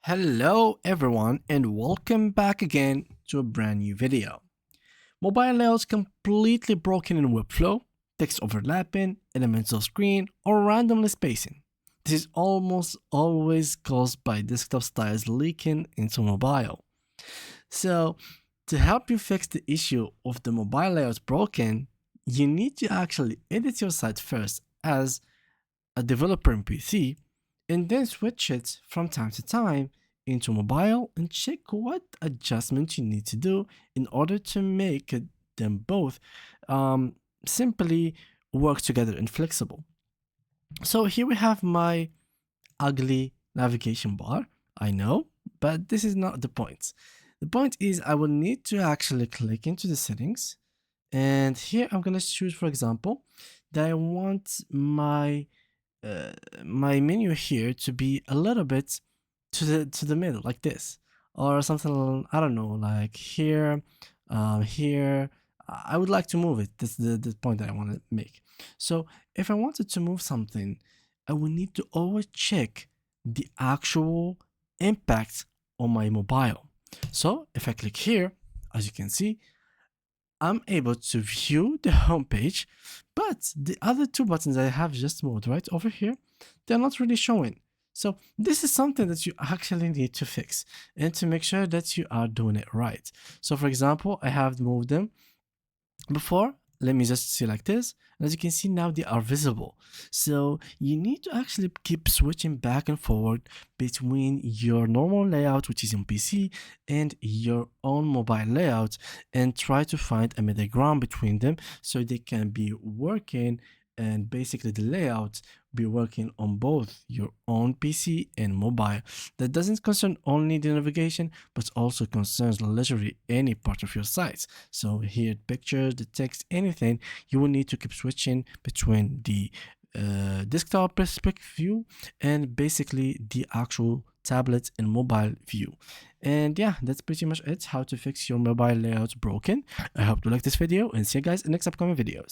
Hello everyone and welcome back again to a brand new video. Mobile layouts completely broken in Webflow, text overlapping, elements of screen, or randomly spacing. This is almost always caused by desktop styles leaking into mobile. So to help you fix the issue of the mobile layouts broken, you need to actually edit your site first as a developer in PC, and then switch it from time to time into mobile and check what adjustments you need to do in order to make them both um, simply work together and flexible. So here we have my ugly navigation bar, I know, but this is not the point. The point is I will need to actually click into the settings, and here I'm going to choose, for example, that I want uh, my menu here to be a little bit to the middle, like this, or something. I don't know, like here, here. I would like to move it. That's the point that I want to make. So if I wanted to move something, I would need to always check the actual impact on my mobile. So if I click here, as you can see, I'm able to view the home page, but the other two buttons I have just moved right over here, they're not really showing. So this is something that you actually need to fix and to make sure that you are doing it right. So for example, I have moved them before. Let me just select this, and as you can see now they are visible. So you need to actually keep switching back and forward between your normal layout, which is on PC, and your own mobile layout, and try to find a middle ground between them so they can be working, and basically the layout be working on both your own PC and mobile. That doesn't concern only the navigation, but also concerns literally any part of your site. So here, pictures, the text, anything, you will need to keep switching between the desktop perspective view and basically the actual tablet and mobile view. And yeah, that's pretty much it, how to fix your mobile layout broken. I hope you like this video, and see you guys in next upcoming videos.